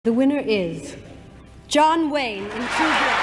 The winner is John Wayne in True Grit.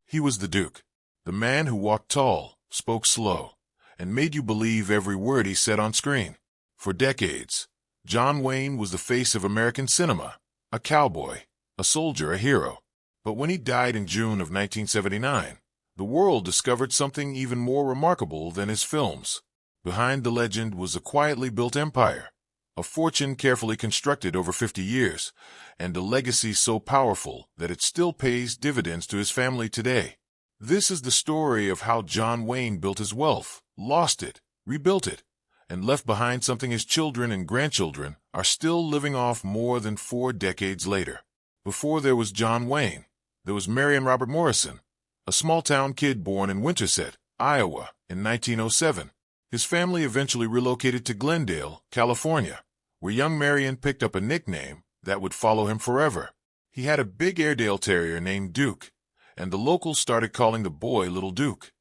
He was the Duke, the man who walked tall, spoke slow, and made you believe every word he said on screen. For decades, John Wayne was the face of American cinema, a cowboy, a soldier, a hero. But when he died in June of 1979, the world discovered something even more remarkable than his films. Behind the legend was a quietly built empire, a fortune carefully constructed over 50 years, and a legacy so powerful that it still pays dividends to his family today. This is the story of how John Wayne built his wealth, lost it, rebuilt it, and left behind something his children and grandchildren are still living off more than 4 decades later. Before there was John Wayne, there was Marion Robert Morrison, a small-town kid born in Winterset, Iowa, in 1907. His family eventually relocated to Glendale, California, where young Marion picked up a nickname that would follow him forever. He had a big Airedale Terrier named Duke, and the locals started calling the boy Little Duke.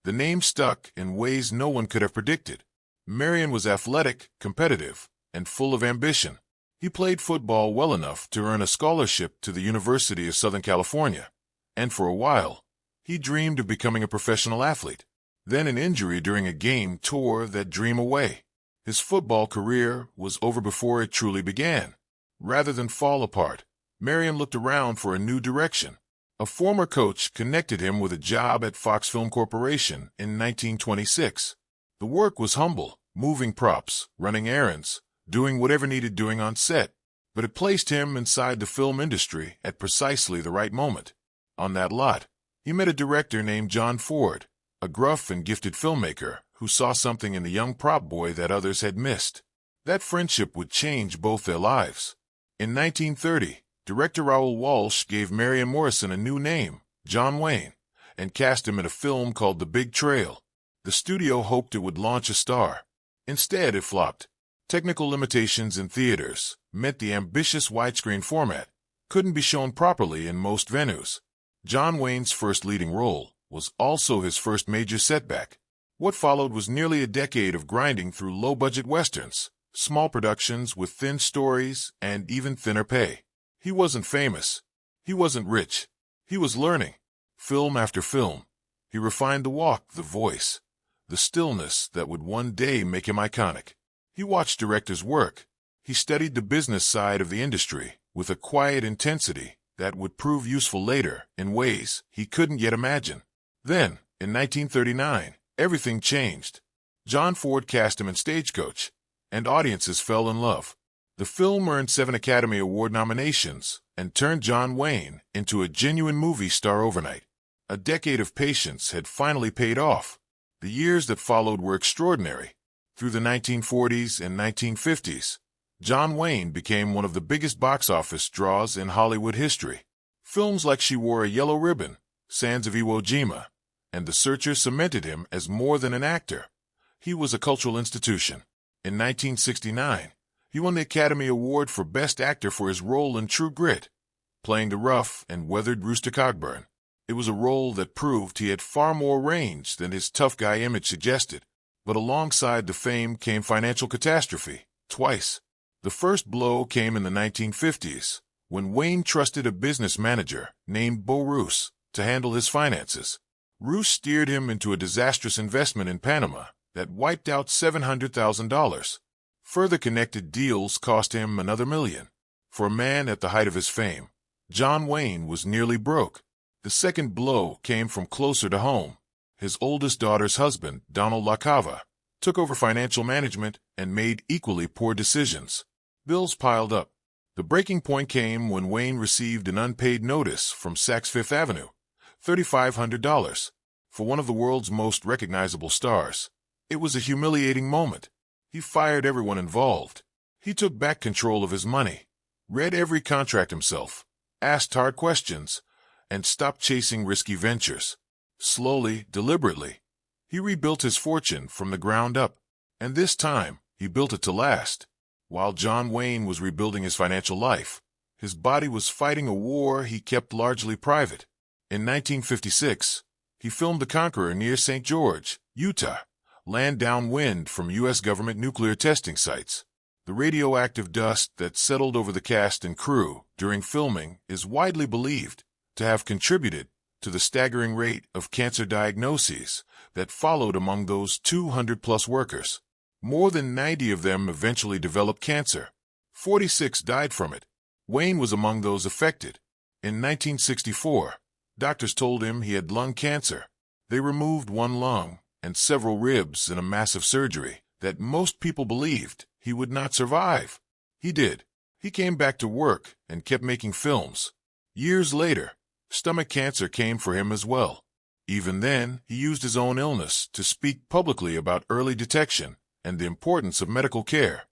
The name stuck in ways no one could have predicted. Marion was athletic, competitive, and full of ambition. He played football well enough to earn a scholarship to the University of Southern California, and for a while, he dreamed of becoming a professional athlete. Then an injury during a game tore that dream away. His football career was over before it truly began. Rather than fall apart, Marion looked around for a new direction. A former coach connected him with a job at Fox Film Corporation in 1926. The work was humble, moving props, running errands, doing whatever needed doing on set, but it placed him inside the film industry at precisely the right moment. On that lot, he met a director named John Ford, a gruff and gifted filmmaker who saw something in the young prop boy that others had missed. That friendship would change both their lives. In 1930, director Raoul Walsh gave Marion Morrison a new name, John Wayne, and cast him in a film called The Big Trail. The studio hoped it would launch a star. Instead, it flopped. Technical limitations in theaters meant the ambitious widescreen format couldn't be shown properly in most venues. John Wayne's first leading role was also his first major setback. What followed was nearly a decade of grinding through low-budget westerns, small productions with thin stories and even thinner pay. He wasn't famous. He wasn't rich. He was learning. Film after film, he refined the walk, the voice, the stillness that would one day make him iconic. He watched directors work. He studied the business side of the industry with a quiet intensity that would prove useful later in ways he couldn't yet imagine. Then, in 1939, everything changed. John Ford cast him in Stagecoach, and audiences fell in love. The film earned 7 Academy Award nominations and turned John Wayne into a genuine movie star overnight. A decade of patience had finally paid off. The years that followed were extraordinary. Through the 1940s and 1950s, John Wayne became one of the biggest box office draws in Hollywood history. Films like She Wore a Yellow Ribbon, Sands of Iwo Jima, and The Searcher cemented him as more than an actor. He was a cultural institution. In 1969, he won the Academy Award for Best Actor for his role in True Grit, playing the rough and weathered Rooster Cogburn. It was a role that proved he had far more range than his tough guy image suggested. But alongside the fame came financial catastrophe, twice. The first blow came in the 1950s, when Wayne trusted a business manager named Bo Roos to handle his finances. Roos steered him into a disastrous investment in Panama that wiped out $700,000. Further connected deals cost him another $1 million. For a man at the height of his fame, John Wayne was nearly broke. The second blow came from closer to home. His oldest daughter's husband, Donald LaCava, took over financial management and made equally poor decisions. Bills piled up. The breaking point came when Wayne received an unpaid notice from Saks Fifth Avenue, $3,500, for one of the world's most recognizable stars. It was a humiliating moment. He fired everyone involved. He took back control of his money, read every contract himself, asked hard questions, and stopped chasing risky ventures. Slowly, deliberately, he rebuilt his fortune from the ground up, and this time he built it to last. While John Wayne was rebuilding his financial life, his body was fighting a war he kept largely private. In 1956, he filmed The Conqueror near St. George, Utah, land downwind from U.S. government nuclear testing sites. The radioactive dust that settled over the cast and crew during filming is widely believed to have contributed to the staggering rate of cancer diagnoses that followed among those 200-plus workers. More than 90 of them eventually developed cancer. 46 died from it. Wayne was among those affected. In 1964, doctors told him he had lung cancer. They removed one lung and several ribs in a massive surgery that most people believed he would not survive. He did. He came back to work and kept making films. Years later, stomach cancer came for him as well. Even then, he used his own illness to speak publicly about early detection and the importance of medical care,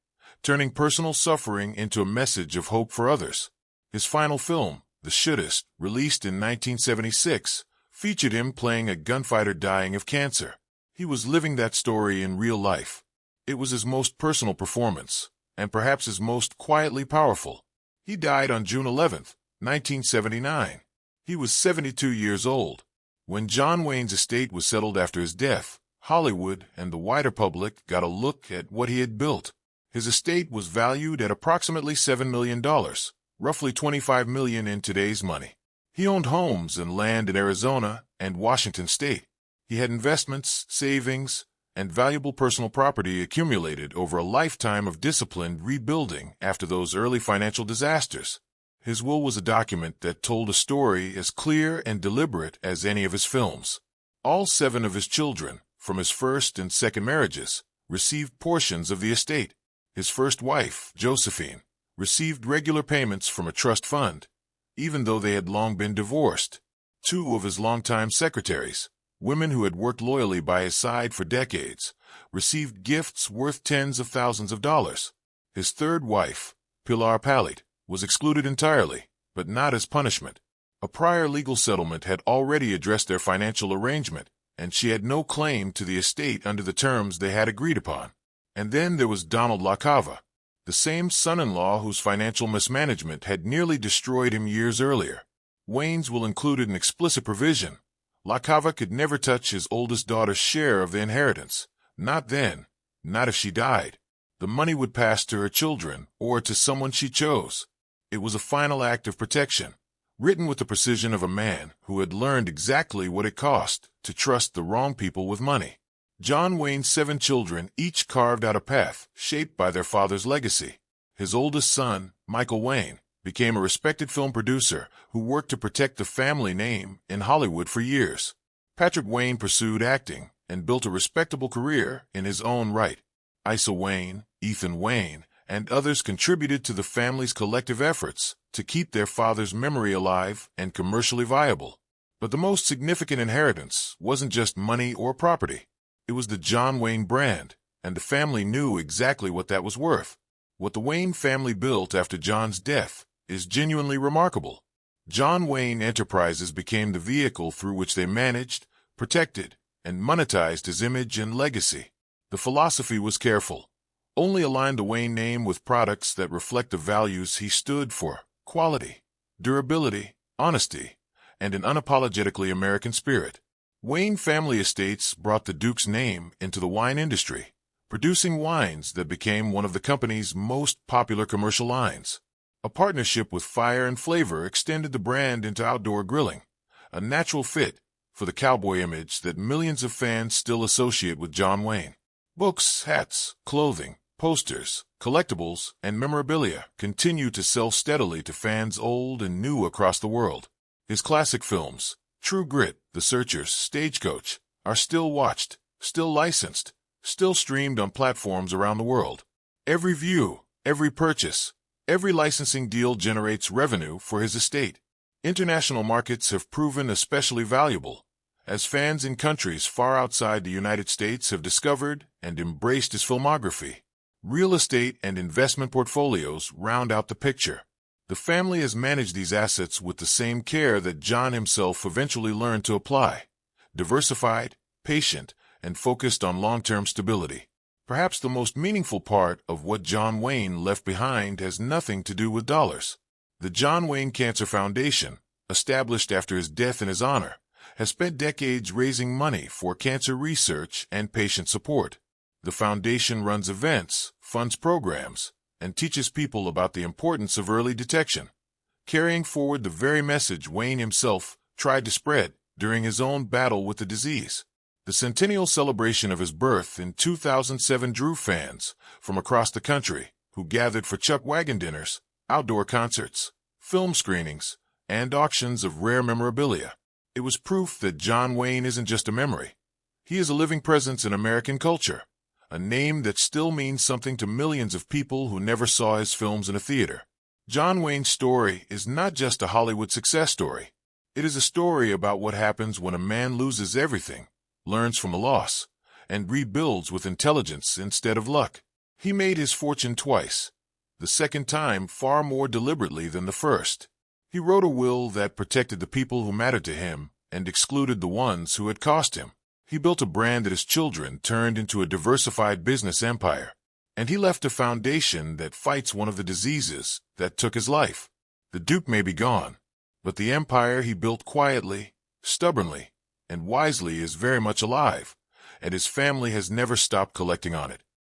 turning personal suffering into a message of hope for others. His final film, The Shootist, released in 1976, featured him playing a gunfighter dying of cancer. He was living that story in real life. It was his most personal performance, and perhaps his most quietly powerful. He died on June 11, 1979. He was 72 years old. When John Wayne's estate was settled after his death, Hollywood and the wider public got a look at what he had built. His estate was valued at approximately $7 million, roughly $25 million in today's money. He owned homes and land in Arizona and Washington state. He had investments, savings, and valuable personal property accumulated over a lifetime of disciplined rebuilding after those early financial disasters. His will was a document that told a story as clear and deliberate as any of his films. All 7 of his children, from his first and second marriages, received portions of the estate. His first wife, Josephine, received regular payments from a trust fund, even though they had long been divorced. 2 of his longtime secretaries, women who had worked loyally by his side for decades, received gifts worth tens of thousands of dollars. His third wife, Pilar Pallit, was excluded entirely, but not as punishment. A prior legal settlement had already addressed their financial arrangement, and she had no claim to the estate under the terms they had agreed upon. And then there was Donald LaCava, the same son-in-law whose financial mismanagement had nearly destroyed him years earlier. Wayne's will included an explicit provision. LaCava could never touch his oldest daughter's share of the inheritance. Not then, not if she died. The money would pass to her children or to someone she chose. It was a final act of protection, written with the precision of a man who had learned exactly what it cost to trust the wrong people with money. John Wayne's 7 children each carved out a path shaped by their father's legacy. His oldest son, Michael Wayne, became a respected film producer who worked to protect the family name in Hollywood for years. Patrick Wayne pursued acting and built a respectable career in his own right. Isa Wayne, Ethan Wayne, and others contributed to the family's collective efforts to keep their father's memory alive and commercially viable. But the most significant inheritance wasn't just money or property. It was the John Wayne brand, and the family knew exactly what that was worth. What the Wayne family built after John's death is genuinely remarkable. John Wayne Enterprises became the vehicle through which they managed, protected, and monetized his image and legacy. The philosophy was careful. Only align the Wayne name with products that reflect the values he stood for: quality, durability, honesty, and an unapologetically American spirit. Wayne family estates brought the Duke's name into the wine industry, producing wines that became one of the company's most popular commercial lines. A partnership with Fire and Flavor extended the brand into outdoor grilling, a natural fit for the cowboy image that millions of fans still associate with John Wayne. Books, hats, clothing, posters, collectibles, and memorabilia continue to sell steadily to fans old and new across the world. His classic films, True Grit, The Searchers, Stagecoach, are still watched, still licensed, still streamed on platforms around the world. Every view, every purchase, every licensing deal generates revenue for his estate. International markets have proven especially valuable, as fans in countries far outside the United States have discovered and embraced his filmography. Real estate and investment portfolios round out the picture. The family has managed these assets with the same care that John himself eventually learned to apply: diversified, patient, and focused on long-term stability. Perhaps the most meaningful part of what John Wayne left behind has nothing to do with dollars. The John Wayne Cancer Foundation, established after his death in his honor, has spent decades raising money for cancer research and patient support. The foundation runs events, funds programs, and teaches people about the importance of early detection, carrying forward the very message Wayne himself tried to spread during his own battle with the disease. The centennial celebration of his birth in 2007 drew fans from across the country who gathered for chuck wagon dinners, outdoor concerts, film screenings, and auctions of rare memorabilia. It was proof that John Wayne isn't just a memory. He is a living presence in American culture, a name that still means something to millions of people who never saw his films in a theater. John Wayne's story is not just a Hollywood success story. It is a story about what happens when a man loses everything, learns from a loss, and rebuilds with intelligence instead of luck. He made his fortune twice, the second time far more deliberately than the first. He wrote a will that protected the people who mattered to him and excluded the ones who had cost him. He built a brand that his children turned into a diversified business empire. And he left a foundation that fights one of the diseases that took his life. The Duke may be gone, but the empire he built quietly, stubbornly, and wisely is very much alive, and his family has never stopped collecting on it.